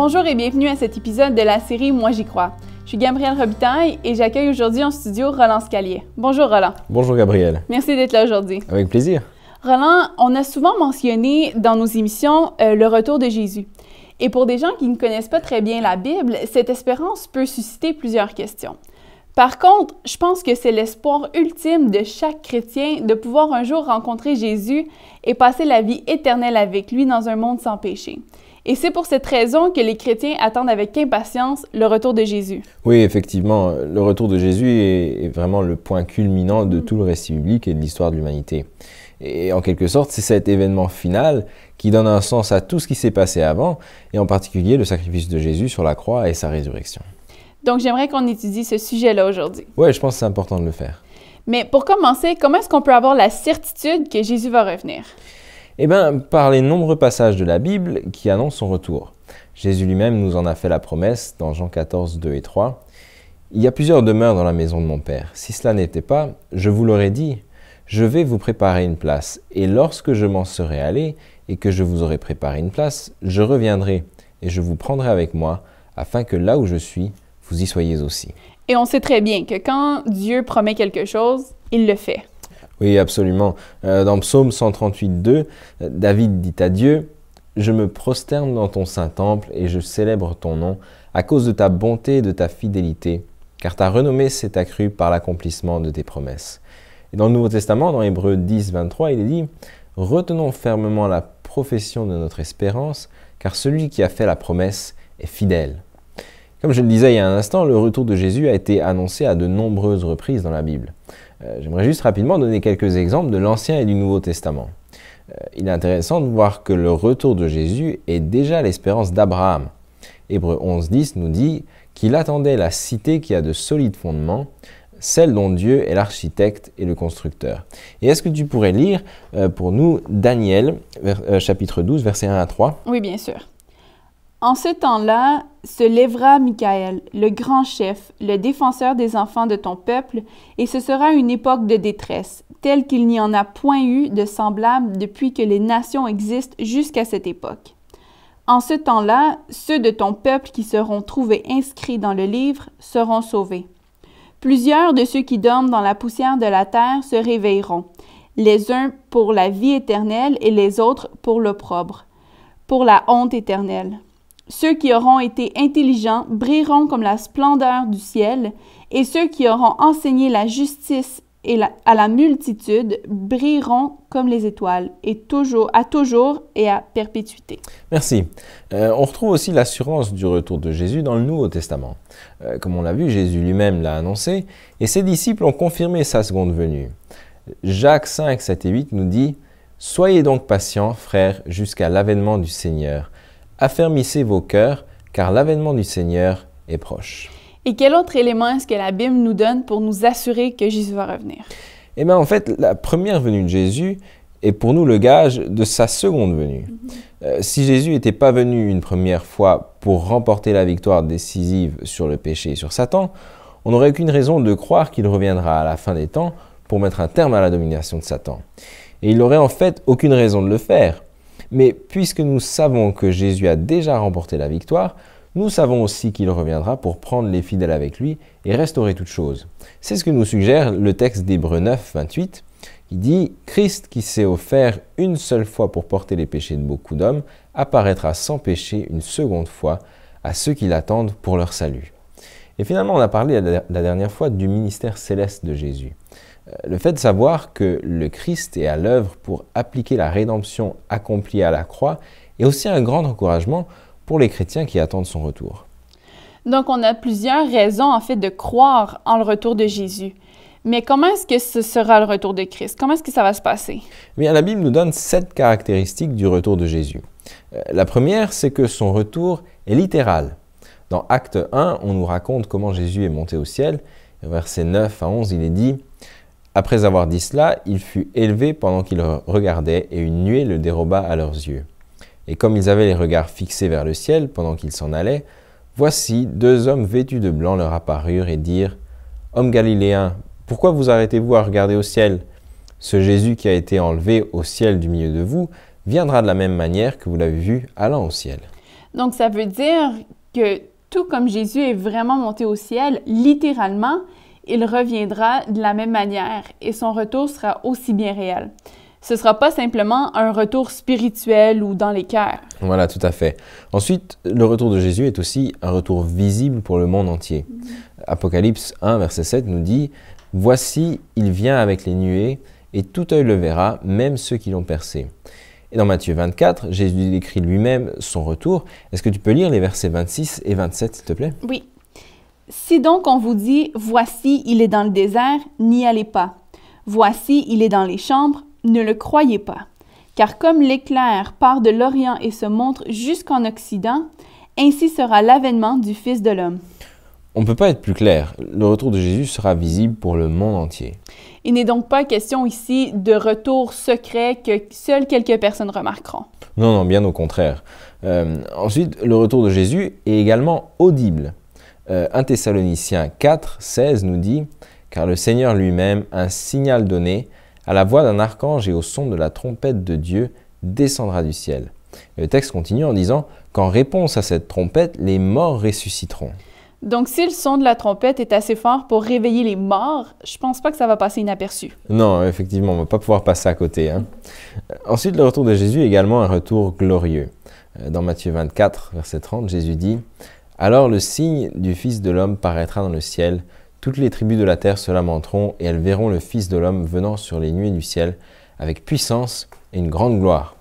Bonjour et bienvenue à cet épisode de la série Moi j'y crois. Je suis Gabrielle Robitaille et j'accueille aujourd'hui en studio Roland Scalier. Bonjour Roland. Bonjour Gabrielle. Merci d'être là aujourd'hui. Avec plaisir. Roland, on a souvent mentionné dans nos émissions le retour de Jésus. Et pour des gens qui ne connaissent pas très bien la Bible, cette espérance peut susciter plusieurs questions. Par contre, je pense que c'est l'espoir ultime de chaque chrétien de pouvoir un jour rencontrer Jésus et passer la vie éternelle avec lui dans un monde sans péché. Et c'est pour cette raison que les chrétiens attendent avec impatience le retour de Jésus. Oui, effectivement, le retour de Jésus est vraiment le point culminant de tout le récit biblique et de l'histoire de l'humanité. Et en quelque sorte, c'est cet événement final qui donne un sens à tout ce qui s'est passé avant, et en particulier le sacrifice de Jésus sur la croix et sa résurrection. Donc, j'aimerais qu'on étudie ce sujet-là aujourd'hui. Oui, je pense que c'est important de le faire. Mais pour commencer, comment est-ce qu'on peut avoir la certitude que Jésus va revenir? Eh bien, par les nombreux passages de la Bible qui annoncent son retour. Jésus lui-même nous en a fait la promesse dans Jean 14, 2 et 3. « Il y a plusieurs demeures dans la maison de mon Père. Si cela n'était pas, je vous l'aurais dit. Je vais vous préparer une place. Et lorsque je m'en serai allé et que je vous aurai préparé une place, je reviendrai et je vous prendrai avec moi, afin que là où je suis, vous y soyez aussi. » Et on sait très bien que quand Dieu promet quelque chose, il le fait. Oui, absolument. Dans Psaume 138, 2, David dit à Dieu « Je me prosterne dans ton saint temple et je célèbre ton nom à cause de ta bonté et de ta fidélité, car ta renommée s'est accrue par l'accomplissement de tes promesses. » Et dans le Nouveau Testament, dans Hébreux 10, 23, il est dit « Retenons fermement la profession de notre espérance, car celui qui a fait la promesse est fidèle. » Comme je le disais il y a un instant, le retour de Jésus a été annoncé à de nombreuses reprises dans la Bible. J'aimerais juste rapidement donner quelques exemples de l'Ancien et du Nouveau Testament. Il est intéressant de voir que le retour de Jésus est déjà l'espérance d'Abraham. Hébreux 11, 10 nous dit qu'il attendait la cité qui a de solides fondements, celle dont Dieu est l'architecte et le constructeur. Et est-ce que tu pourrais lire pour nous Daniel, chapitre 12, versets 1 à 3? Oui, bien sûr. En ce temps-là, se lèvera Michaël, le grand chef, le défenseur des enfants de ton peuple, et ce sera une époque de détresse, telle qu'il n'y en a point eu de semblable depuis que les nations existent jusqu'à cette époque. En ce temps-là, ceux de ton peuple qui seront trouvés inscrits dans le livre seront sauvés. Plusieurs de ceux qui dorment dans la poussière de la terre se réveilleront, les uns pour la vie éternelle et les autres pour l'opprobre, pour la honte éternelle. Ceux qui auront été intelligents brilleront comme la splendeur du ciel, et ceux qui auront enseigné la justice à la multitude brilleront comme les étoiles, et à toujours et à perpétuité. Merci. On retrouve aussi l'assurance du retour de Jésus dans le Nouveau Testament. Comme on l'a vu, Jésus lui-même l'a annoncé, et ses disciples ont confirmé sa seconde venue. Jacques 5, 7 et 8 nous dit « Soyez donc patients, frères, jusqu'à l'avènement du Seigneur. Affermissez vos cœurs, car l'avènement du Seigneur est proche. » Et quel autre élément est-ce que la Bible nous donne pour nous assurer que Jésus va revenir? Eh bien, en fait, la première venue de Jésus est pour nous le gage de sa seconde venue. Si Jésus n'était pas venu une première fois pour remporter la victoire décisive sur le péché et sur Satan, on n'aurait aucune raison de croire qu'il reviendra à la fin des temps pour mettre un terme à la domination de Satan. Et il n'aurait en fait aucune raison de le faire. Mais puisque nous savons que Jésus a déjà remporté la victoire, nous savons aussi qu'il reviendra pour prendre les fidèles avec lui et restaurer toutes choses. C'est ce que nous suggère le texte d'Hébreux 9, 28, qui dit « Christ qui s'est offert une seule fois pour porter les péchés de beaucoup d'hommes, apparaîtra sans péché une seconde fois à ceux qui l'attendent pour leur salut. » Et finalement, on a parlé la dernière fois du ministère céleste de Jésus. Le fait de savoir que le Christ est à l'œuvre pour appliquer la rédemption accomplie à la croix est aussi un grand encouragement pour les chrétiens qui attendent son retour. Donc, on a plusieurs raisons, en fait, de croire en le retour de Jésus. Mais comment est-ce que ce sera le retour de Christ? Comment est-ce que ça va se passer? Eh bien, la Bible nous donne 7 caractéristiques du retour de Jésus. La première, c'est que son retour est littéral. Dans Acte 1, on nous raconte comment Jésus est monté au ciel. Versets 9 à 11, il est dit « Après avoir dit cela, il fut élevé pendant qu'ils regardaient, et une nuée le déroba à leurs yeux. Et comme ils avaient les regards fixés vers le ciel pendant qu'ils s'en allaient, voici 2 hommes vêtus de blanc leur apparurent et dirent « Hommes galiléens, pourquoi vous arrêtez-vous à regarder au ciel? Ce Jésus qui a été enlevé au ciel du milieu de vous viendra de la même manière que vous l'avez vu allant au ciel. » Donc, ça veut dire que tout comme Jésus est vraiment monté au ciel, littéralement, il reviendra de la même manière et son retour sera aussi bien réel. Ce ne sera pas simplement un retour spirituel ou dans les cœurs. Voilà, tout à fait. Ensuite, le retour de Jésus est aussi un retour visible pour le monde entier. Apocalypse 1, verset 7 nous dit « Voici, il vient avec les nuées, et tout œil le verra, même ceux qui l'ont percé. » Et dans Matthieu 24, Jésus décrit lui-même son retour. Est-ce que tu peux lire les versets 26 et 27, s'il te plaît? Oui. « Si donc on vous dit « Voici, il est dans le désert », n'y allez pas. « Voici, il est dans les chambres », ne le croyez pas. Car comme l'éclair part de l'Orient et se montre jusqu'en Occident, ainsi sera l'avènement du Fils de l'homme. On ne peut pas être plus clair. Le retour de Jésus sera visible pour le monde entier. Il n'est donc pas question ici de retour secret que seules quelques personnes remarqueront. Non, non, bien au contraire. Ensuite, le retour de Jésus est également audible. 1 Thessaloniciens 4, 16 nous dit « Car le Seigneur lui-même, un signal donné, à la voix d'un archange et au son de la trompette de Dieu, descendra du ciel. » Et le texte continue en disant « Qu'en réponse à cette trompette, les morts ressusciteront. » Donc, si le son de la trompette est assez fort pour réveiller les morts, je pense pas que ça va passer inaperçu. Non, effectivement, on ne va pas pouvoir passer à côté. Ensuite, le retour de Jésus est également un retour glorieux. Dans Matthieu 24, verset 30, Jésus dit « Alors le signe du Fils de l'homme paraîtra dans le ciel, toutes les tribus de la terre se lamenteront et elles verront le Fils de l'homme venant sur les nuées du ciel avec puissance et une grande gloire. »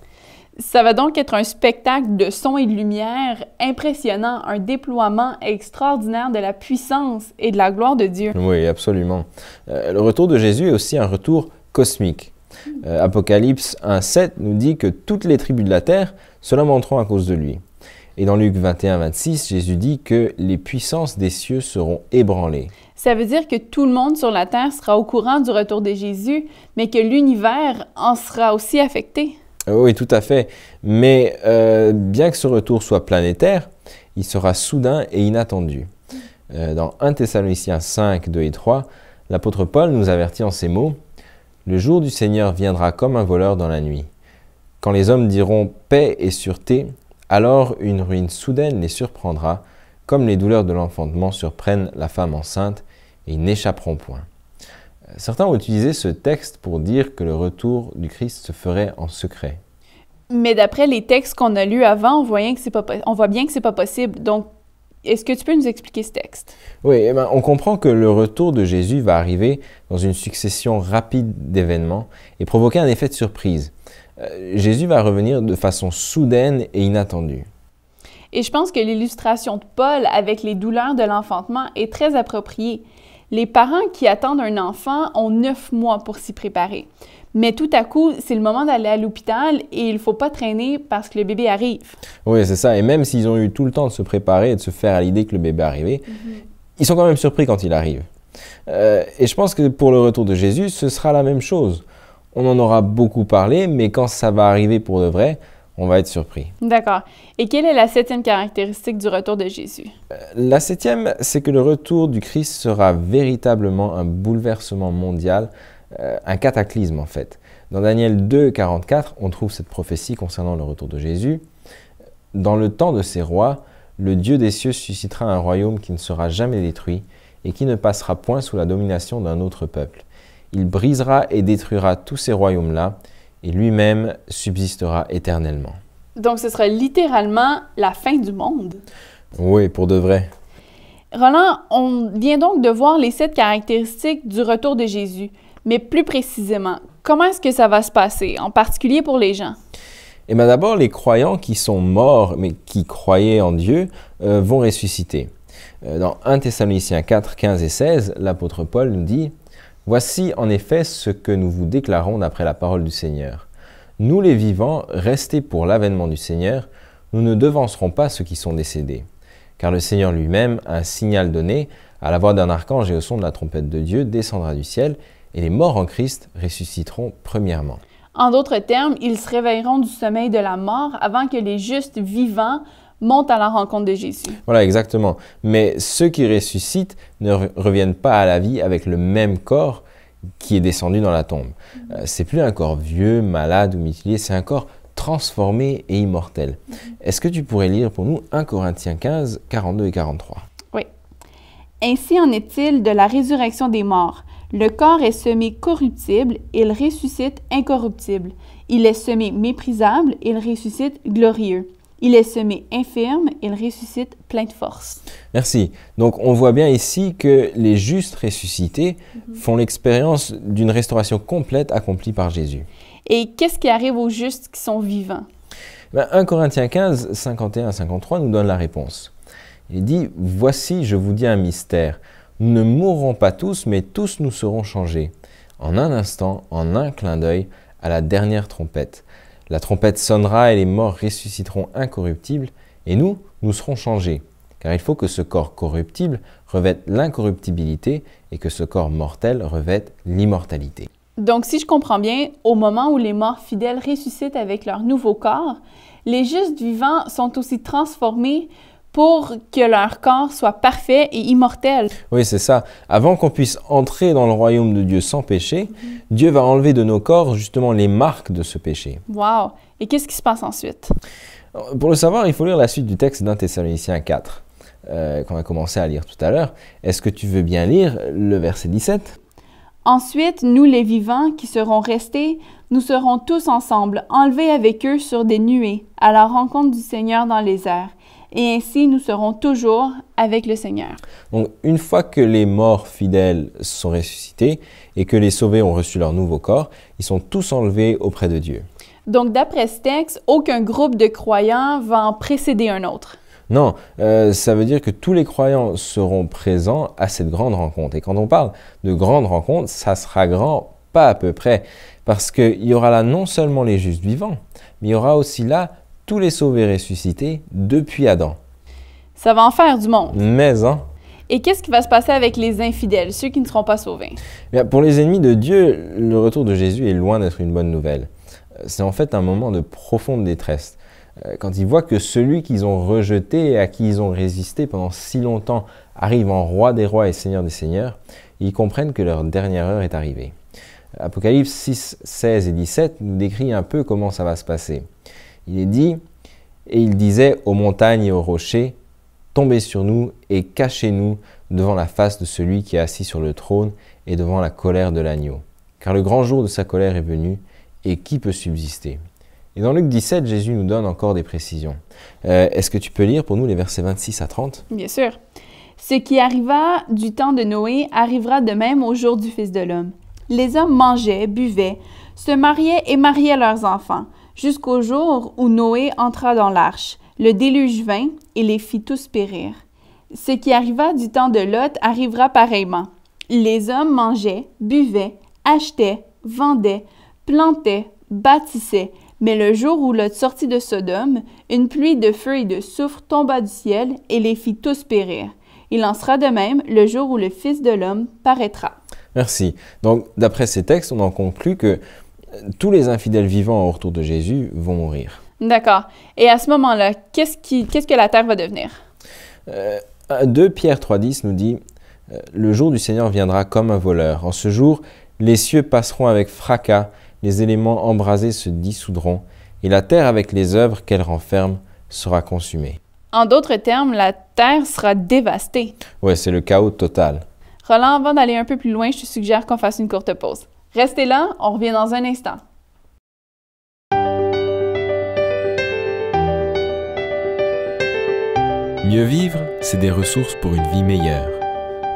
Ça va donc être un spectacle de son et de lumière impressionnant, un déploiement extraordinaire de la puissance et de la gloire de Dieu. Oui, absolument. Le retour de Jésus est aussi un retour cosmique. Apocalypse 1,7 nous dit que toutes les tribus de la terre se lamenteront à cause de lui. Et dans Luc 21-26, Jésus dit que les puissances des cieux seront ébranlées. Ça veut dire que tout le monde sur la terre sera au courant du retour de Jésus, mais que l'univers en sera aussi affecté. Oui, tout à fait. Mais bien que ce retour soit planétaire, il sera soudain et inattendu. Dans 1 Thessaloniciens 5, 2 et 3, l'apôtre Paul nous avertit en ces mots « Le jour du Seigneur viendra comme un voleur dans la nuit. Quand les hommes diront paix et sûreté, alors une ruine soudaine les surprendra, comme les douleurs de l'enfantement surprennent la femme enceinte, et ils n'échapperont point. » Certains ont utilisé ce texte pour dire que le retour du Christ se ferait en secret. Mais d'après les textes qu'on a lus avant, on voit bien que c'est pas possible. Donc, est-ce que tu peux nous expliquer ce texte? Oui, on comprend que le retour de Jésus va arriver dans une succession rapide d'événements et provoquer un effet de surprise. Jésus va revenir de façon soudaine et inattendue. Et je pense que l'illustration de Paul avec les douleurs de l'enfantement est très appropriée. Les parents qui attendent un enfant ont 9 mois pour s'y préparer. Mais tout à coup, c'est le moment d'aller à l'hôpital et il ne faut pas traîner parce que le bébé arrive. Oui, c'est ça. Et même s'ils ont eu tout le temps de se préparer et de se faire à l'idée que le bébé arrivait, ils sont quand même surpris quand il arrive. Et je pense que pour le retour de Jésus, ce sera la même chose. On en aura beaucoup parlé, mais quand ça va arriver pour de vrai, on va être surpris. D'accord. Et quelle est la 7e caractéristique du retour de Jésus? La 7e, c'est que le retour du Christ sera véritablement un bouleversement mondial, un cataclysme en fait. Dans Daniel 2, 44, on trouve cette prophétie concernant le retour de Jésus. Dans le temps de ces rois, le Dieu des cieux suscitera un royaume qui ne sera jamais détruit et qui ne passera point sous la domination d'un autre peuple. Il brisera et détruira tous ces royaumes-là, et lui-même subsistera éternellement. Donc, ce sera littéralement la fin du monde. Oui, pour de vrai. Roland, on vient donc de voir les 7 caractéristiques du retour de Jésus. Mais plus précisément, comment est-ce que ça va se passer, en particulier pour les gens? Eh bien, d'abord, les croyants qui sont morts, mais qui croyaient en Dieu, vont ressusciter. Dans 1 Thessaloniciens 4, 15 et 16, l'apôtre Paul nous dit « Voici en effet ce que nous vous déclarons d'après la parole du Seigneur. Nous les vivants, restés pour l'avènement du Seigneur, nous ne devancerons pas ceux qui sont décédés. Car le Seigneur lui-même, un signal donné, à la voix d'un archange et au son de la trompette de Dieu, descendra du ciel, et les morts en Christ ressusciteront premièrement. » En d'autres termes, ils se réveilleront du sommeil de la mort avant que les justes vivants montent à la rencontre de Jésus. Voilà, exactement. Mais ceux qui ressuscitent ne reviennent pas à la vie avec le même corps qui est descendu dans la tombe. C'est plus un corps vieux, malade ou mutilé, c'est un corps transformés et immortels. Est-ce que tu pourrais lire pour nous 1 Corinthiens 15, 42 et 43? Oui. Ainsi en est-il de la résurrection des morts. Le corps est semé corruptible, il ressuscite incorruptible. Il est semé méprisable, il ressuscite glorieux. Il est semé infirme, il ressuscite plein de force. Merci. Donc on voit bien ici que les justes ressuscités font l'expérience d'une restauration complète accomplie par Jésus. Et qu'est-ce qui arrive aux justes qui sont vivants? 1 Corinthiens 15, 51 à 53 nous donne la réponse. Il dit « Voici, je vous dis un mystère. Nous ne mourrons pas tous, mais tous nous serons changés. En un instant, en un clin d'œil, à la dernière trompette. La trompette sonnera et les morts ressusciteront incorruptibles, et nous serons changés. Car il faut que ce corps corruptible revête l'incorruptibilité et que ce corps mortel revête l'immortalité. » Donc, si je comprends bien, au moment où les morts fidèles ressuscitent avec leur nouveau corps, les justes vivants sont aussi transformés pour que leur corps soit parfait et immortel. Oui, c'est ça. Avant qu'on puisse entrer dans le royaume de Dieu sans péché, Dieu va enlever de nos corps justement les marques de ce péché. Wow! Et qu'est-ce qui se passe ensuite? Pour le savoir, il faut lire la suite du texte d'1 Thessaloniciens 4, qu'on a commencé à lire tout à l'heure. Est-ce que tu veux bien lire le verset 17? Ensuite, nous les vivants qui seront restés, nous serons tous ensemble, enlevés avec eux sur des nuées, à la rencontre du Seigneur dans les airs. Et ainsi, nous serons toujours avec le Seigneur. Donc, une fois que les morts fidèles sont ressuscités et que les sauvés ont reçu leur nouveau corps, ils sont tous enlevés auprès de Dieu. Donc, d'après ce texte, aucun groupe de croyants va en précéder un autre. Non, ça veut dire que tous les croyants seront présents à cette grande rencontre. Et quand on parle de grande rencontre, ça sera grand pas à peu près. Parce qu'il y aura là non seulement les justes vivants, mais il y aura aussi là tous les sauvés ressuscités depuis Adam. Ça va en faire du monde. Mais, Et qu'est-ce qui va se passer avec les infidèles, ceux qui ne seront pas sauvés? Bien, pour les ennemis de Dieu, le retour de Jésus est loin d'être une bonne nouvelle. C'est en fait un moment de profonde détresse. Quand ils voient que celui qu'ils ont rejeté et à qui ils ont résisté pendant si longtemps arrive en roi des rois et seigneur des seigneurs, ils comprennent que leur dernière heure est arrivée. Apocalypse 6, 16 et 17 nous décrit un peu comment ça va se passer. Il est dit « Et il disait aux montagnes et aux rochers, tombez sur nous et cachez-nous devant la face de celui qui est assis sur le trône et devant la colère de l'agneau. Car le grand jour de sa colère est venu, et qui peut subsister ?» Et dans Luc 17, Jésus nous donne encore des précisions. Est-ce que tu peux lire pour nous les versets 26 à 30? Bien sûr. « Ce qui arriva du temps de Noé arrivera de même au jour du Fils de l'homme. Les hommes mangeaient, buvaient, se mariaient et mariaient leurs enfants, jusqu'au jour où Noé entra dans l'arche. Le déluge vint et les fit tous périr. Ce qui arriva du temps de Lot arrivera pareillement. Les hommes mangeaient, buvaient, achetaient, vendaient, plantaient, bâtissaient. Mais le jour où Lot sortit de Sodome, une pluie de feu et de soufre tomba du ciel et les fit tous périr. Il en sera de même le jour où le Fils de l'homme paraîtra. » Merci. Donc, d'après ces textes, on en conclut que tous les infidèles vivants au retour de Jésus vont mourir. D'accord. Et à ce moment-là, qu'est-ce que la terre va devenir? 2 Pierre 3,10 nous dit « Le jour du Seigneur viendra comme un voleur. En ce jour, les cieux passeront avec fracas, les éléments embrasés se dissoudront, et la terre avec les œuvres qu'elle renferme sera consumée. » En d'autres termes, la terre sera dévastée. Ouais, c'est le chaos total. Roland, avant d'aller un peu plus loin, je te suggère qu'on fasse une courte pause. Restez là, on revient dans un instant. Mieux vivre, c'est des ressources pour une vie meilleure.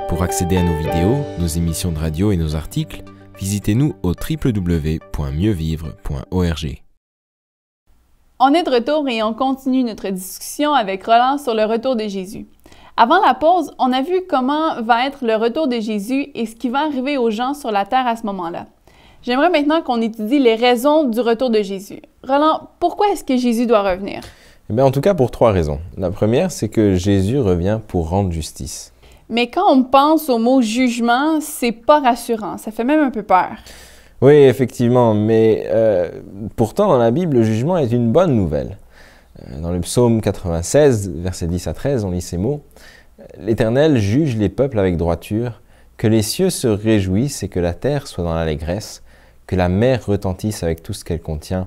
Pour accéder à nos vidéos, nos émissions de radio et nos articles, visitez-nous au www.mieuxvivre.org. On est de retour et on continue notre discussion avec Roland sur le retour de Jésus. Avant la pause, on a vu comment va être le retour de Jésus et ce qui va arriver aux gens sur la terre à ce moment-là. J'aimerais maintenant qu'on étudie les raisons du retour de Jésus. Roland, pourquoi est-ce que Jésus doit revenir? Eh bien, en tout cas, pour 3 raisons. La première, c'est que Jésus revient pour rendre justice. Mais quand on pense au mot jugement, c'est pas rassurant. Ça fait même un peu peur. Oui, effectivement, mais pourtant, dans la Bible, le jugement est une bonne nouvelle. Dans le psaume 96, versets 10 à 13, on lit ces mots. « L'Éternel juge les peuples avec droiture, que les cieux se réjouissent et que la terre soit dans l'allégresse, que la mer retentisse avec tout ce qu'elle contient,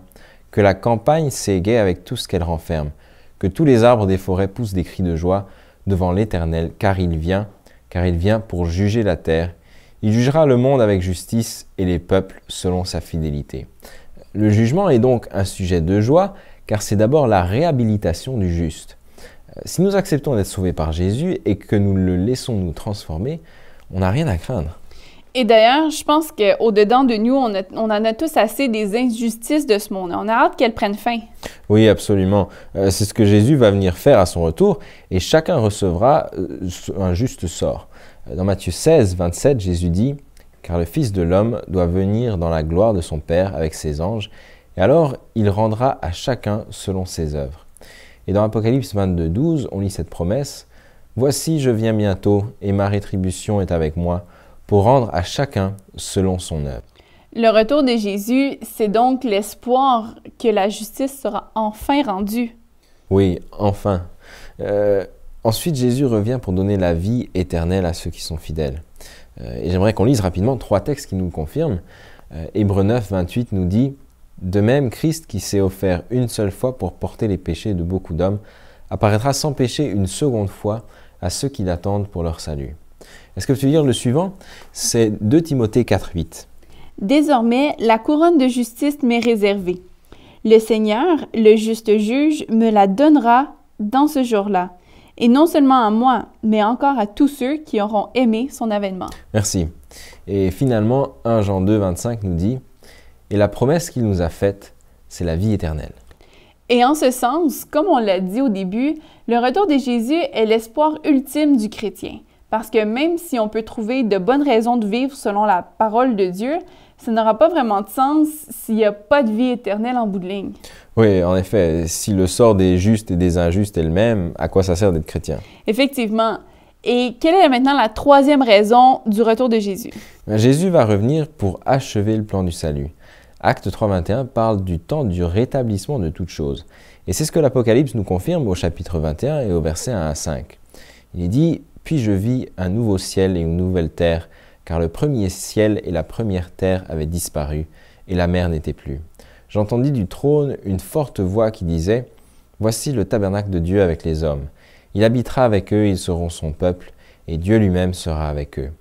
que la campagne s'égaie avec tout ce qu'elle renferme, que tous les arbres des forêts poussent des cris de joie devant l'Éternel, car il vient pour juger la terre. Il jugera le monde avec justice et les peuples selon sa fidélité. Le jugement est donc un sujet de joie, car c'est d'abord la réhabilitation du juste. Si nous acceptons d'être sauvés par Jésus et que nous le laissons nous transformer, on n'a rien à craindre. Et d'ailleurs, je pense qu'au-dedans de nous, on en a tous assez des injustices de ce monde. On a hâte qu'elles prennent fin. Oui, absolument. C'est ce que Jésus va venir faire à son retour et chacun recevra un juste sort. Dans Matthieu 16, 27, Jésus dit « Car le Fils de l'homme doit venir dans la gloire de son Père avec ses anges, et alors il rendra à chacun selon ses œuvres. » Et dans Apocalypse 22, 12, on lit cette promesse « Voici, je viens bientôt, et ma rétribution est avec moi, pour rendre à chacun selon son œuvre. » Le retour de Jésus, c'est donc l'espoir que la justice sera enfin rendue. Oui, enfin. Ensuite, Jésus revient pour donner la vie éternelle à ceux qui sont fidèles. Et j'aimerais qu'on lise rapidement 3 textes qui nous le confirment. Hébreux 9, 28 nous dit « De même, Christ, qui s'est offert une seule fois pour porter les péchés de beaucoup d'hommes, apparaîtra sans péché une seconde fois à ceux qui l'attendent pour leur salut. » Est-ce que tu veux lire le suivant? C'est 2 Timothée 4, 8. « Désormais, la couronne de justice m'est réservée. Le Seigneur, le juste juge, me la donnera dans ce jour-là. Et non seulement à moi, mais encore à tous ceux qui auront aimé son avènement. » Merci. Et finalement, 1 Jean 2, 25 nous dit « Et la promesse qu'il nous a faite, c'est la vie éternelle. » Et en ce sens, comme on l'a dit au début, le retour de Jésus est l'espoir ultime du chrétien. Parce que même si on peut trouver de bonnes raisons de vivre selon la parole de Dieu, ça n'aura pas vraiment de sens s'il n'y a pas de vie éternelle en bout de ligne. Oui, en effet, si le sort des justes et des injustes est le même, à quoi ça sert d'être chrétien? Effectivement. Et quelle est maintenant la 3e raison du retour de Jésus? Jésus va revenir pour achever le plan du salut. Acte 3, 21 parle du temps du rétablissement de toutes choses. Et c'est ce que l'Apocalypse nous confirme au chapitre 21 et au verset 1 à 5. Il est dit « Puis je vis un nouveau ciel et une nouvelle terre, car le premier ciel et la première terre avaient disparu, et la mer n'était plus. J'entendis du trône une forte voix qui disait « Voici le tabernacle de Dieu avec les hommes. Il habitera avec eux, ils seront son peuple, et Dieu lui-même sera avec eux.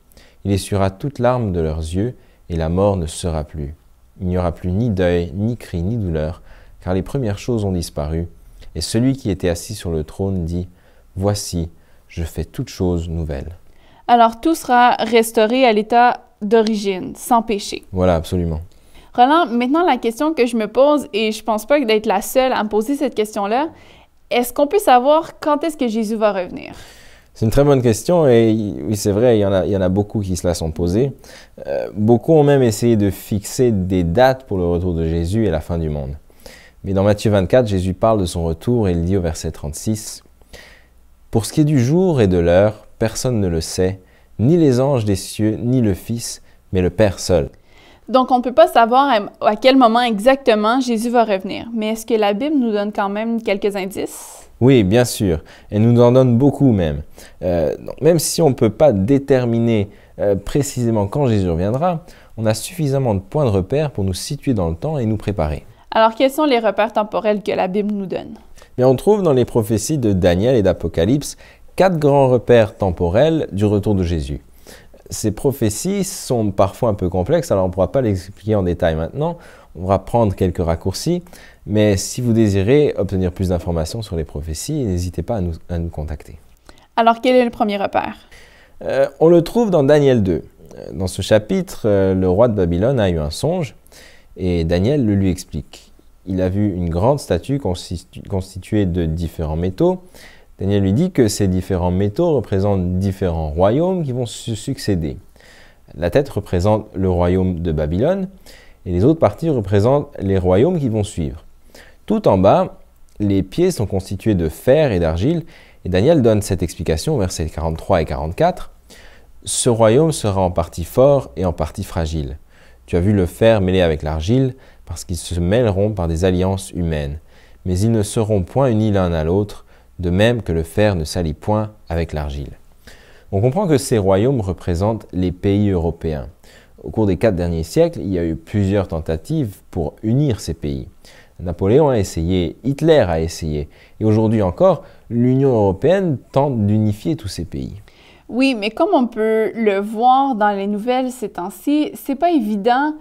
Il essuiera toute larme de leurs yeux, et la mort ne sera plus. Il n'y aura plus ni deuil, ni cri, ni douleur, car les premières choses ont disparu. Et celui qui était assis sur le trône dit « Voici, je fais toutes choses nouvelles. » Alors tout sera restauré à l'état d'origine, sans péché. Voilà, absolument. Roland, maintenant la question que je me pose, et je pense pas d'être la seule à me poser cette question-là, est-ce qu'on peut savoir quand est-ce que Jésus va revenir? C'est une très bonne question et oui, c'est vrai, il y en a beaucoup qui se la sont posées. Beaucoup ont même essayé de fixer des dates pour le retour de Jésus et la fin du monde. Mais dans Matthieu 24, Jésus parle de son retour et il dit au verset 36 « Pour ce qui est du jour et de l'heure, personne ne le sait, ni les anges des cieux, ni le Fils, mais le Père seul. » Donc, on ne peut pas savoir à quel moment exactement Jésus va revenir. Mais est-ce que la Bible nous donne quand même quelques indices? Oui, bien sûr. Elle nous en donne beaucoup même. Donc, même si on ne peut pas déterminer précisément quand Jésus reviendra, on a suffisamment de points de repère pour nous situer dans le temps et nous préparer. Alors, quels sont les repères temporels que la Bible nous donne? Bien, on trouve dans les prophéties de Daniel et d'Apocalypse 4 grands repères temporels du retour de Jésus. Ces prophéties sont parfois un peu complexes, alors on ne pourra pas les expliquer en détail maintenant. On va prendre quelques raccourcis, mais si vous désirez obtenir plus d'informations sur les prophéties, n'hésitez pas à nous contacter. Alors, quel est le premier repère? On le trouve dans Daniel 2. Dans ce chapitre, le roi de Babylone a eu un songe et Daniel le lui explique. Il a vu une grande statue constituée de différents métaux. Daniel lui dit que ces différents métaux représentent différents royaumes qui vont se succéder. La tête représente le royaume de Babylone et les autres parties représentent les royaumes qui vont suivre. Tout en bas, les pieds sont constitués de fer et d'argile et Daniel donne cette explication au versets 43 et 44. « Ce royaume sera en partie fort et en partie fragile. Tu as vu le fer mêlé avec l'argile parce qu'ils se mêleront par des alliances humaines. Mais ils ne seront point unis l'un à l'autre, de même que le fer ne s'allie point avec l'argile. » On comprend que ces royaumes représentent les pays européens. Au cours des 4 derniers siècles, il y a eu plusieurs tentatives pour unir ces pays. Napoléon a essayé, Hitler a essayé. Et aujourd'hui encore, l'Union européenne tente d'unifier tous ces pays. Oui, mais comme on peut le voir dans les nouvelles ces temps-ci, c'est pas évident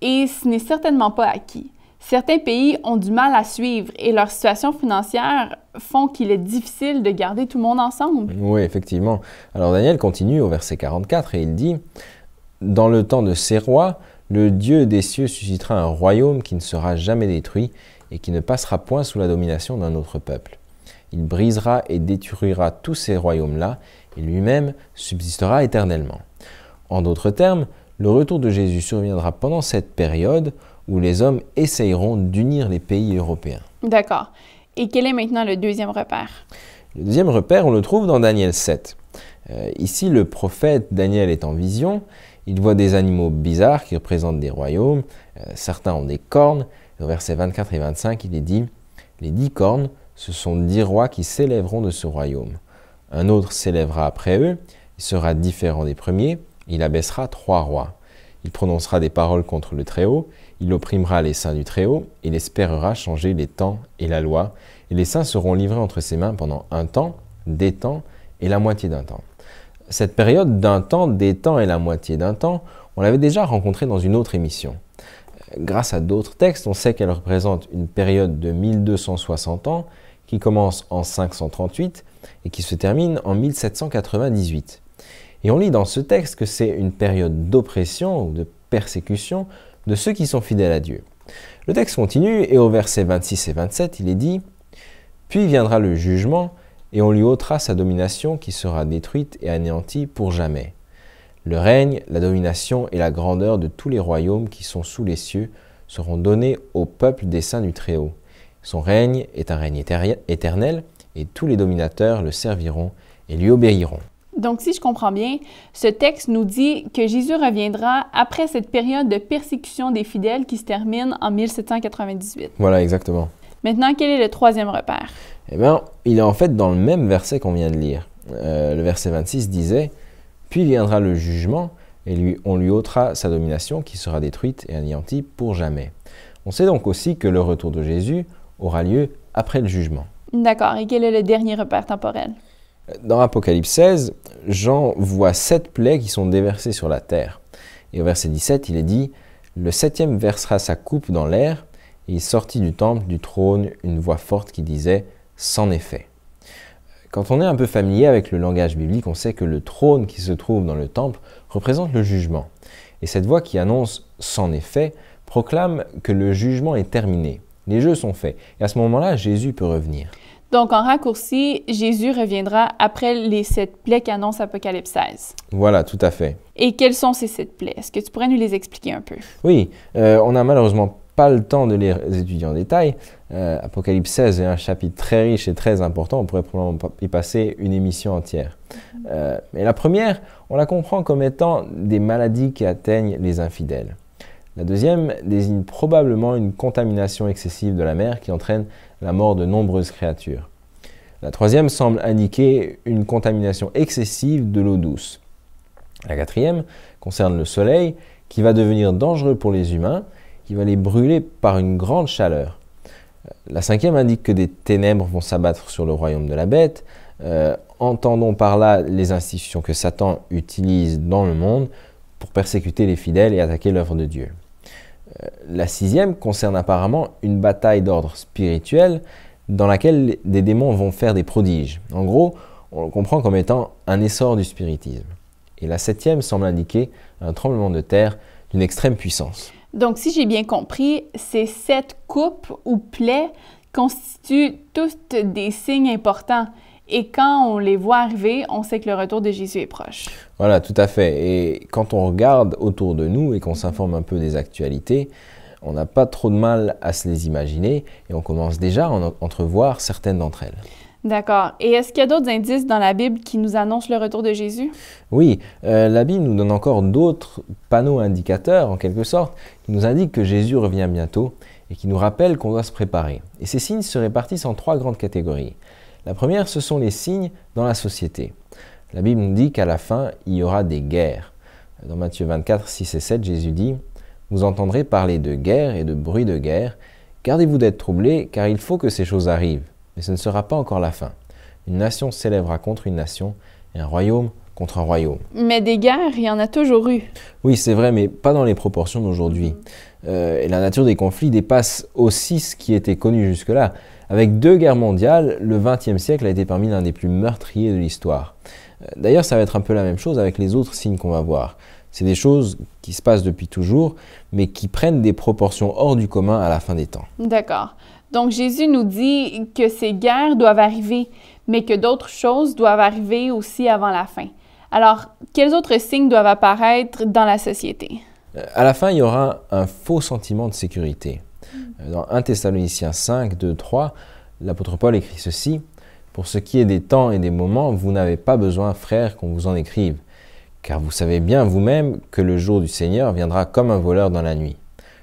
et ce n'est certainement pas acquis. Certains pays ont du mal à suivre et leur situation financière font qu'il est difficile de garder tout le monde ensemble. Oui, effectivement. Alors Daniel continue au verset 44 et il dit « Dans le temps de ces rois, le Dieu des cieux suscitera un royaume qui ne sera jamais détruit et qui ne passera point sous la domination d'un autre peuple. Il brisera et détruira tous ces royaumes-là et lui-même subsistera éternellement. » En d'autres termes, le retour de Jésus surviendra pendant cette période où les hommes essayeront d'unir les pays européens. D'accord. Et quel est maintenant le deuxième repère? Le deuxième repère, on le trouve dans Daniel 7. Ici, le prophète Daniel est en vision. Il voit des animaux bizarres qui représentent des royaumes. Certains ont des cornes. Au verset 24 et 25, il est dit « Les 10 cornes, ce sont 10 rois qui s'élèveront de ce royaume. Un autre s'élèvera après eux. Il sera différent des premiers. Il abaissera 3 rois. Il prononcera des paroles contre le Très-Haut. Il opprimera les saints du Très-Haut. Il espérera changer les temps et la loi. Et les saints seront livrés entre ses mains pendant un temps, des temps et la moitié d'un temps. » Cette période d'un temps, des temps et la moitié d'un temps, on l'avait déjà rencontrée dans une autre émission. Grâce à d'autres textes, on sait qu'elle représente une période de 1260 ans qui commence en 538 et qui se termine en 1798. Et on lit dans ce texte que c'est une période d'oppression ou de persécution de ceux qui sont fidèles à Dieu. Le texte continue et au verset 26 et 27, il est dit « Puis viendra le jugement et on lui ôtera sa domination qui sera détruite et anéantie pour jamais. Le règne, la domination et la grandeur de tous les royaumes qui sont sous les cieux seront donnés au peuple des saints du Très-Haut. Son règne est un règne éternel et tous les dominateurs le serviront et lui obéiront. » Donc, si je comprends bien, ce texte nous dit que Jésus reviendra après cette période de persécution des fidèles qui se termine en 1798. Voilà, exactement. Maintenant, quel est le troisième repère? Eh bien, il est en fait dans le même verset qu'on vient de lire. Le verset 26 disait « Puis viendra le jugement, et on lui ôtera sa domination qui sera détruite et anéantie pour jamais. » On sait donc aussi que le retour de Jésus aura lieu après le jugement. D'accord. Et quel est le dernier repère temporel? Dans Apocalypse 16, Jean voit 7 plaies qui sont déversées sur la terre. Et au verset 17, il est dit « Le 7e versera sa coupe dans l'air, et il sortit du temple, du trône, une voix forte qui disait « C'en est fait ». Quand on est un peu familier avec le langage biblique, on sait que le trône qui se trouve dans le temple représente le jugement. Et cette voix qui annonce « C'en est fait » proclame que le jugement est terminé. Les jeux sont faits. Et à ce moment-là, Jésus peut revenir. Donc, en raccourci, Jésus reviendra après les 7 plaies qu'annonce Apocalypse 16. Voilà, tout à fait. Et quelles sont ces 7 plaies? Est-ce que tu pourrais nous les expliquer un peu? Oui, on n'a malheureusement pas le temps de les étudier en détail. Apocalypse 16 est un chapitre très riche et très important. On pourrait probablement y passer une émission entière. Mais la première, on la comprend comme étant des maladies qui atteignent les infidèles. La deuxième désigne probablement une contamination excessive de la mer qui entraîne la mort de nombreuses créatures. La troisième semble indiquer une contamination excessive de l'eau douce. La quatrième concerne le soleil qui va devenir dangereux pour les humains, qui va les brûler par une grande chaleur. La cinquième indique que des ténèbres vont s'abattre sur le royaume de la bête. Entendons par là les institutions que Satan utilise dans le monde pour persécuter les fidèles et attaquer l'œuvre de Dieu. La sixième concerne apparemment une bataille d'ordre spirituel dans laquelle des démons vont faire des prodiges. En gros, on le comprend comme étant un essor du spiritisme. Et la septième semble indiquer un tremblement de terre d'une extrême puissance. Donc, si j'ai bien compris, ces 7 coupes ou plaies constituent toutes des signes importants. Et quand on les voit arriver, on sait que le retour de Jésus est proche. Voilà, tout à fait. Et quand on regarde autour de nous et qu'on s'informe un peu des actualités, on n'a pas trop de mal à se les imaginer et on commence déjà à en entrevoir certaines d'entre elles. D'accord. Et est-ce qu'il y a d'autres indices dans la Bible qui nous annoncent le retour de Jésus? Oui, la Bible nous donne encore d'autres panneaux indicateurs, en quelque sorte, qui nous indiquent que Jésus revient bientôt et qui nous rappellent qu'on doit se préparer. Et ces signes se répartissent en 3 grandes catégories. La première, ce sont les signes dans la société. La Bible nous dit qu'à la fin, il y aura des guerres. Dans Matthieu 24, 6 et 7, Jésus dit « Vous entendrez parler de guerre et de bruit de guerre, Gardez-vous d'être troublés, car il faut que ces choses arrivent, mais ce ne sera pas encore la fin. Une nation s'élèvera contre une nation, et un royaume contre un royaume. Mais des guerres, il y en a toujours eu. Oui, c'est vrai, mais pas dans les proportions d'aujourd'hui. Et la nature des conflits dépasse aussi ce qui était connu jusque-là. Avec 2 guerres mondiales, le XXe siècle a été parmi l'un des plus meurtriers de l'histoire. D'ailleurs, ça va être un peu la même chose avec les autres signes qu'on va voir. C'est des choses qui se passent depuis toujours, mais qui prennent des proportions hors du commun à la fin des temps. D'accord. Donc Jésus nous dit que ces guerres doivent arriver, mais que d'autres choses doivent arriver aussi avant la fin. Alors, quels autres signes doivent apparaître dans la société? À la fin, il y aura un faux sentiment de sécurité. Dans 1 Thessaloniciens 5, 2, 3, l'apôtre Paul écrit ceci: « Pour ce qui est des temps et des moments, vous n'avez pas besoin, frères, qu'on vous en écrive, car vous savez bien vous-même que le jour du Seigneur viendra comme un voleur dans la nuit.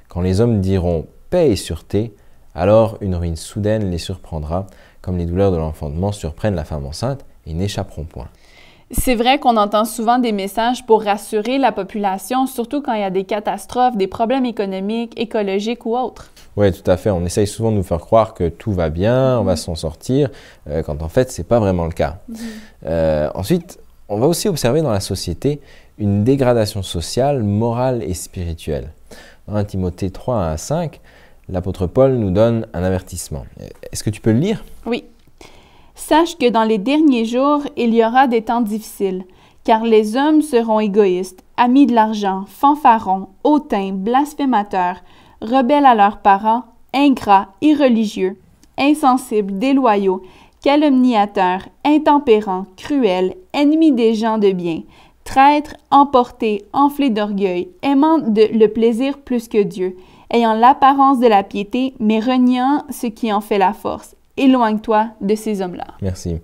Quand les hommes diront « paix et sûreté », alors une ruine soudaine les surprendra, comme les douleurs de l'enfantement surprennent la femme enceinte et n'échapperont point. » C'est vrai qu'on entend souvent des messages pour rassurer la population, surtout quand il y a des catastrophes, des problèmes économiques, écologiques ou autres. Oui, tout à fait. On essaye souvent de nous faire croire que tout va bien, on va s'en sortir, quand en fait, ce n'est pas vraiment le cas. Ensuite, on va aussi observer dans la société une dégradation sociale, morale et spirituelle. Dans 1 Timothée 3, 1 à 5, l'apôtre Paul nous donne un avertissement. Est-ce que tu peux le lire? Oui. Sache que dans les derniers jours, il y aura des temps difficiles, car les hommes seront égoïstes, amis de l'argent, fanfarons, hautains, blasphémateurs, rebelles à leurs parents, ingrats, irreligieux, insensibles, déloyaux, calomniateurs, intempérants, cruels, ennemis des gens de bien, traîtres, emportés, enflés d'orgueil, aimant le plaisir plus que Dieu, ayant l'apparence de la piété, mais reniant ce qui en fait la force. Éloigne-toi de ces hommes-là. Merci.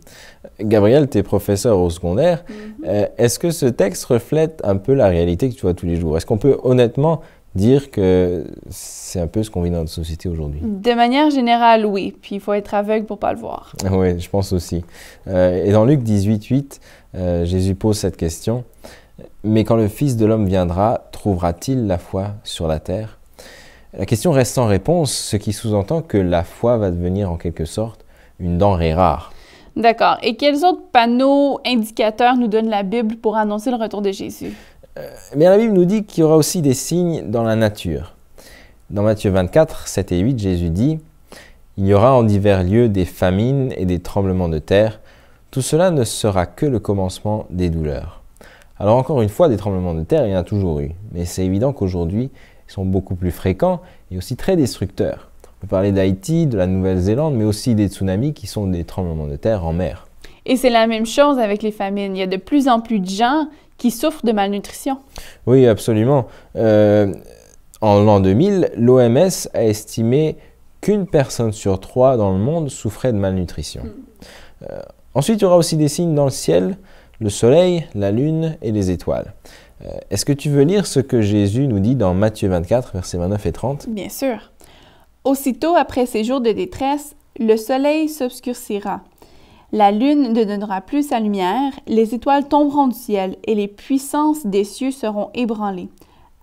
Gabriel, tu es professeur au secondaire. Est-ce que ce texte reflète un peu la réalité que tu vois tous les jours? Est-ce qu'on peut honnêtement dire que c'est un peu ce qu'on vit dans notre société aujourd'hui? De manière générale, oui. Puis il faut être aveugle pour ne pas le voir. Oui, je pense aussi. Et dans Luc 18, 8, Jésus pose cette question. « Mais quand le Fils de l'homme viendra, trouvera-t-il la foi sur la terre ?» La question reste sans réponse, ce qui sous-entend que la foi va devenir en quelque sorte une denrée rare. D'accord. Et quels autres panneaux indicateurs nous donne la Bible pour annoncer le retour de Jésus? Mais la Bible nous dit qu'il y aura aussi des signes dans la nature. Dans Matthieu 24, 7 et 8, Jésus dit « Il y aura en divers lieux des famines et des tremblements de terre. Tout cela ne sera que le commencement des douleurs. » Alors encore une fois, des tremblements de terre, il y en a toujours eu. Mais c'est évident qu'aujourd'hui, ils sont beaucoup plus fréquents et aussi très destructeurs. On peut parler d'Haïti, de la Nouvelle-Zélande, mais aussi des tsunamis qui sont des tremblements de terre en mer. Et c'est la même chose avec les famines. Il y a de plus en plus de gens qui souffrent de malnutrition. Oui, absolument. En l'an 2000, l'OMS a estimé qu'une personne sur 3 dans le monde souffrait de malnutrition. Ensuite, il y aura aussi des signes dans le ciel, le soleil, la lune et les étoiles. Est-ce que tu veux lire ce que Jésus nous dit dans Matthieu 24, versets 29 et 30? Bien sûr. Aussitôt après ces jours de détresse, le soleil s'obscurcira. La lune ne donnera plus sa lumière, les étoiles tomberont du ciel et les puissances des cieux seront ébranlées.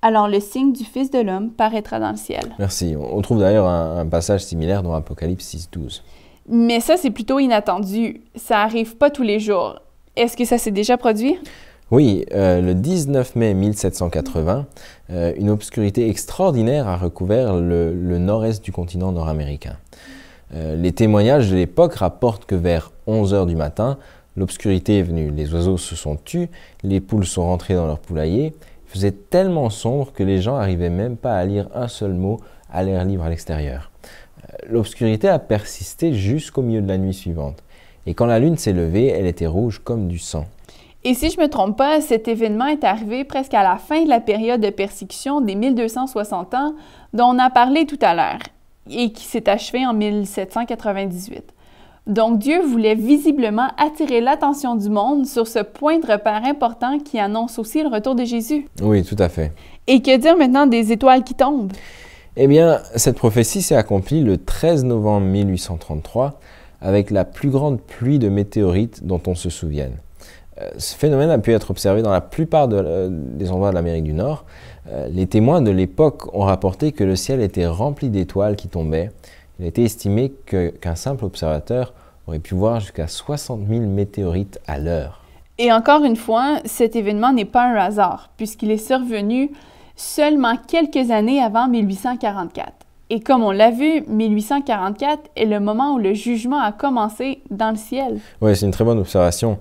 Alors le signe du Fils de l'homme paraîtra dans le ciel. Merci. On trouve d'ailleurs un passage similaire dans Apocalypse 6, 12. Mais ça, c'est plutôt inattendu. Ça arrive pas tous les jours. Est-ce que ça s'est déjà produit? Oui, le 19 mai 1780, une obscurité extraordinaire a recouvert le nord-est du continent nord-américain. Les témoignages de l'époque rapportent que vers 11 h du matin, l'obscurité est venue. Les oiseaux se sont tus, les poules sont rentrées dans leur poulailler. Il faisait tellement sombre que les gens n'arrivaient même pas à lire un seul mot à l'air libre à l'extérieur. L'obscurité a persisté jusqu'au milieu de la nuit suivante. Et quand la lune s'est levée, elle était rouge comme du sang. Et si je ne me trompe pas, cet événement est arrivé presque à la fin de la période de persécution des 1260 ans dont on a parlé tout à l'heure et qui s'est achevée en 1798. Donc Dieu voulait visiblement attirer l'attention du monde sur ce point de repère important qui annonce aussi le retour de Jésus. Oui, tout à fait. Et que dire maintenant des étoiles qui tombent? Eh bien, cette prophétie s'est accomplie le 13 novembre 1833 avec la plus grande pluie de météorites dont on se souvienne. Ce phénomène a pu être observé dans la plupart des endroits de l'Amérique du Nord. Les témoins de l'époque ont rapporté que le ciel était rempli d'étoiles qui tombaient. Il a été estimé qu'un simple observateur aurait pu voir jusqu'à 60 000 météorites à l'heure. Et encore une fois, cet événement n'est pas un hasard, puisqu'il est survenu seulement quelques années avant 1844. Et comme on l'a vu, 1844 est le moment où le jugement a commencé dans le ciel. Oui, c'est une très bonne observation.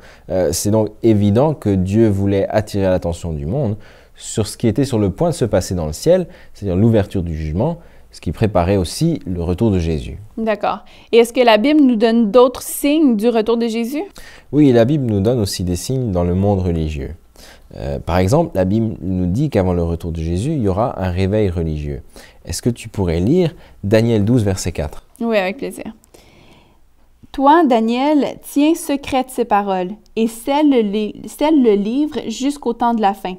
C'est donc évident que Dieu voulait attirer l'attention du monde sur ce qui était sur le point de se passer dans le ciel, c'est-à-dire l'ouverture du jugement, ce qui préparait aussi le retour de Jésus. D'accord. Et est-ce que la Bible nous donne d'autres signes du retour de Jésus? Oui, la Bible nous donne aussi des signes dans le monde religieux. Par exemple, la Bible nous dit qu'avant le retour de Jésus, il y aura un réveil religieux. Est-ce que tu pourrais lire Daniel 12, verset 4? Oui, avec plaisir. « Toi, Daniel, tiens secrètes ces paroles et scelle le livre jusqu'au temps de la fin.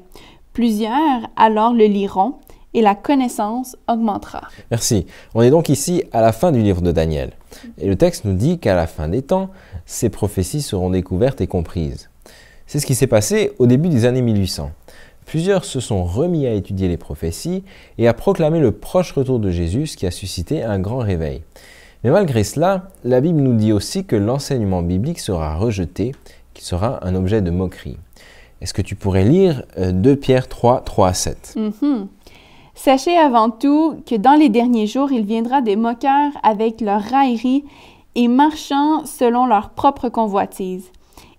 Plusieurs alors le liront et la connaissance augmentera. » Merci. On est donc ici à la fin du livre de Daniel. Et le texte nous dit qu'à la fin des temps, ces prophéties seront découvertes et comprises. C'est ce qui s'est passé au début des années 1800. Plusieurs se sont remis à étudier les prophéties et à proclamer le proche retour de Jésus, ce qui a suscité un grand réveil. Mais malgré cela, la Bible nous dit aussi que l'enseignement biblique sera rejeté, qu'il sera un objet de moquerie. Est-ce que tu pourrais lire 2 Pierre 3, 3 à 7? Sachez avant tout que dans les derniers jours, il viendra des moqueurs avec leurs railleries et marchant selon leur propre convoitise.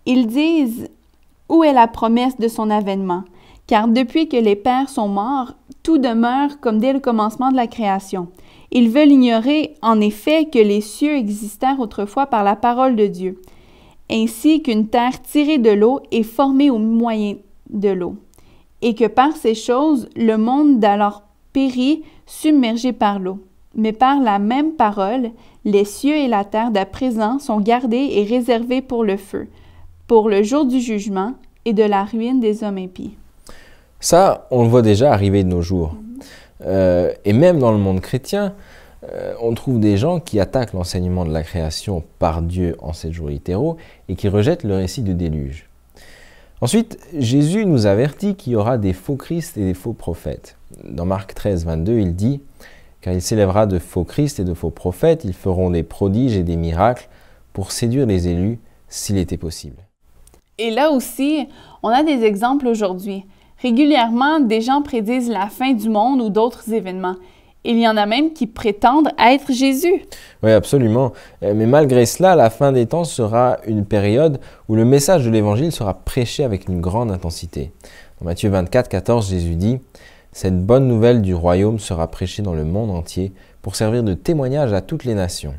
Ils disent « Où est la promesse de son avènement? Car depuis que les pères sont morts, tout demeure comme dès le commencement de la création. Ils veulent ignorer, en effet, que les cieux existèrent autrefois par la parole de Dieu, ainsi qu'une terre tirée de l'eau est formée au moyen de l'eau, et que par ces choses, le monde d'alors périt, submergé par l'eau. Mais par la même parole, les cieux et la terre d'à présent sont gardés et réservés pour le feu, pour le jour du jugement et de la ruine des hommes impies. » Ça, on le voit déjà arriver de nos jours. Et même dans le monde chrétien, on trouve des gens qui attaquent l'enseignement de la création par Dieu en 7 jours littéraux et qui rejettent le récit du déluge. Ensuite, Jésus nous avertit qu'il y aura des faux Christ et des faux prophètes. Dans Marc 13, 22, il dit « Car il s'élèvera de faux Christ et de faux prophètes, ils feront des prodiges et des miracles pour séduire les élus, s'il était possible. » Et là aussi, on a des exemples aujourd'hui. Régulièrement, des gens prédisent la fin du monde ou d'autres événements. Il y en a même qui prétendent être Jésus. Oui, absolument. Mais malgré cela, la fin des temps sera une période où le message de l'Évangile sera prêché avec une grande intensité. Dans Matthieu 24, 14, Jésus dit « Cette bonne nouvelle du royaume sera prêchée dans le monde entier pour servir de témoignage à toutes les nations.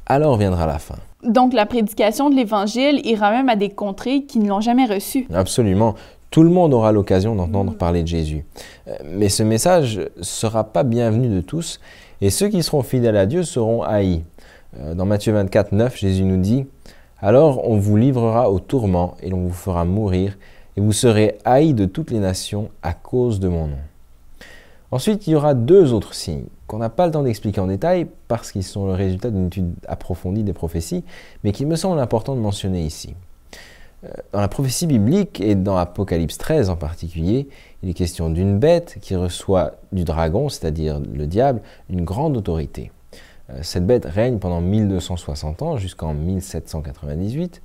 Alors viendra la fin. » Donc la prédication de l'Évangile ira même à des contrées qui ne l'ont jamais reçu. Absolument. Tout le monde aura l'occasion d'entendre parler de Jésus. Mais ce message ne sera pas bienvenu de tous, et ceux qui seront fidèles à Dieu seront haïs. Dans Matthieu 24, 9, Jésus nous dit « Alors on vous livrera au tourment, et l'on vous fera mourir, et vous serez haïs de toutes les nations à cause de mon nom. » Ensuite, il y aura 2 autres signes qu'on n'a pas le temps d'expliquer en détail parce qu'ils sont le résultat d'une étude approfondie des prophéties, mais qu'il me semble important de mentionner ici. Dans la prophétie biblique et dans Apocalypse 13 en particulier, il est question d'une bête qui reçoit du dragon, c'est-à-dire le diable, une grande autorité. Cette bête règne pendant 1260 ans jusqu'en 1798.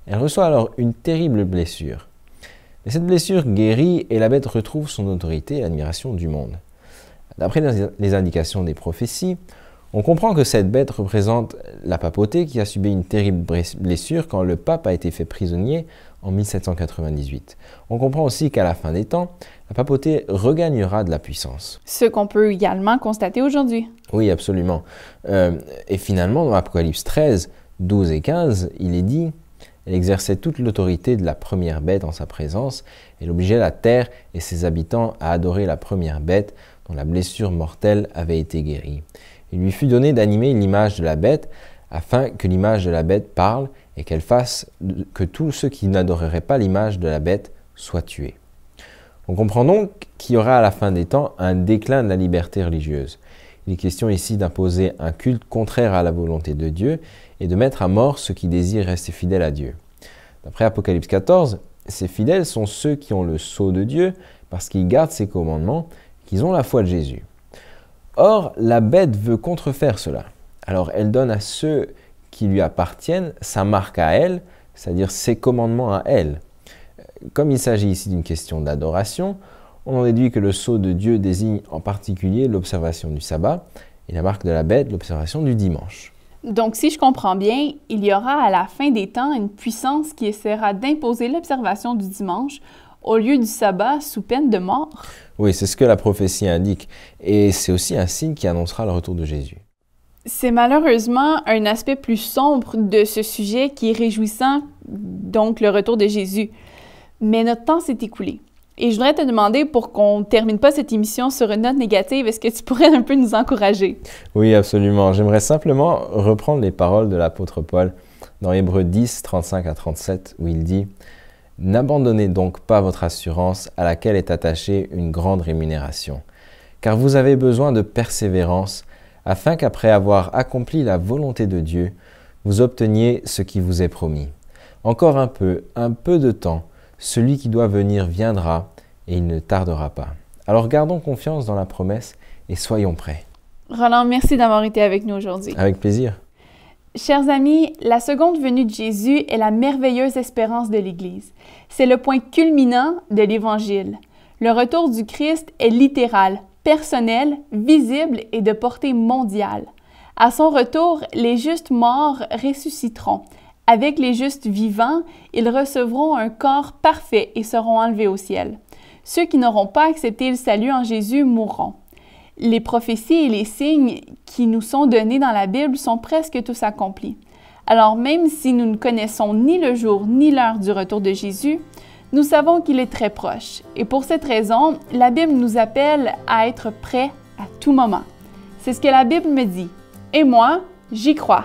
Elle reçoit alors une terrible blessure. Mais cette blessure guérit et la bête retrouve son autorité et l'admiration du monde. D'après les indications des prophéties, on comprend que cette bête représente la papauté qui a subi une terrible blessure quand le pape a été fait prisonnier en 1798. On comprend aussi qu'à la fin des temps, la papauté regagnera de la puissance. Ce qu'on peut également constater aujourd'hui. Oui, absolument. Et finalement, dans Apocalypse 13, 12 et 15, il est dit « Elle exerçait toute l'autorité de la première bête en sa présence. Elle obligeait la terre et ses habitants à adorer la première bête dont la blessure mortelle avait été guérie. Il lui fut donné d'animer l'image de la bête, afin que l'image de la bête parle et qu'elle fasse que tous ceux qui n'adoreraient pas l'image de la bête soient tués. » On comprend donc qu'il y aura à la fin des temps un déclin de la liberté religieuse. Il est question ici d'imposer un culte contraire à la volonté de Dieu et de mettre à mort ceux qui désirent rester fidèles à Dieu. D'après Apocalypse 14, ces fidèles sont ceux qui ont le sceau de Dieu parce qu'ils gardent ses commandements, qu'ils ont la foi de Jésus. Or, la bête veut contrefaire cela. Alors, elle donne à ceux qui lui appartiennent sa marque à elle, c'est-à-dire ses commandements à elle. Comme il s'agit ici d'une question d'adoration, on en déduit que le sceau de Dieu désigne en particulier l'observation du sabbat et la marque de la bête, l'observation du dimanche. Donc, si je comprends bien, il y aura à la fin des temps une puissance qui essaiera d'imposer l'observation du dimanche au lieu du sabbat sous peine de mort? Oui, c'est ce que la prophétie indique, et c'est aussi un signe qui annoncera le retour de Jésus. C'est malheureusement un aspect plus sombre de ce sujet qui est réjouissant, donc le retour de Jésus. Mais notre temps s'est écoulé. Et je voudrais te demander, pour qu'on ne termine pas cette émission sur une note négative, est-ce que tu pourrais un peu nous encourager? Oui, absolument. J'aimerais simplement reprendre les paroles de l'apôtre Paul dans Hébreux 10, 35 à 37, où il dit « N'abandonnez donc pas votre assurance à laquelle est attachée une grande rémunération, car vous avez besoin de persévérance, afin qu'après avoir accompli la volonté de Dieu, vous obteniez ce qui vous est promis. Encore un peu de temps, celui qui doit venir viendra et il ne tardera pas. Alors gardons confiance dans la promesse et soyons prêts. » Roland, merci d'avoir été avec nous aujourd'hui. Avec plaisir. Chers amis, la seconde venue de Jésus est la merveilleuse espérance de l'Église. C'est le point culminant de l'Évangile. Le retour du Christ est littéral, personnel, visible et de portée mondiale. À son retour, les justes morts ressusciteront. Avec les justes vivants, ils recevront un corps parfait et seront enlevés au ciel. Ceux qui n'auront pas accepté le salut en Jésus mourront. Les prophéties et les signes qui nous sont donnés dans la Bible sont presque tous accomplis. Alors même si nous ne connaissons ni le jour ni l'heure du retour de Jésus, nous savons qu'il est très proche. Et pour cette raison, la Bible nous appelle à être prêts à tout moment. C'est ce que la Bible me dit. Et moi, j'y crois.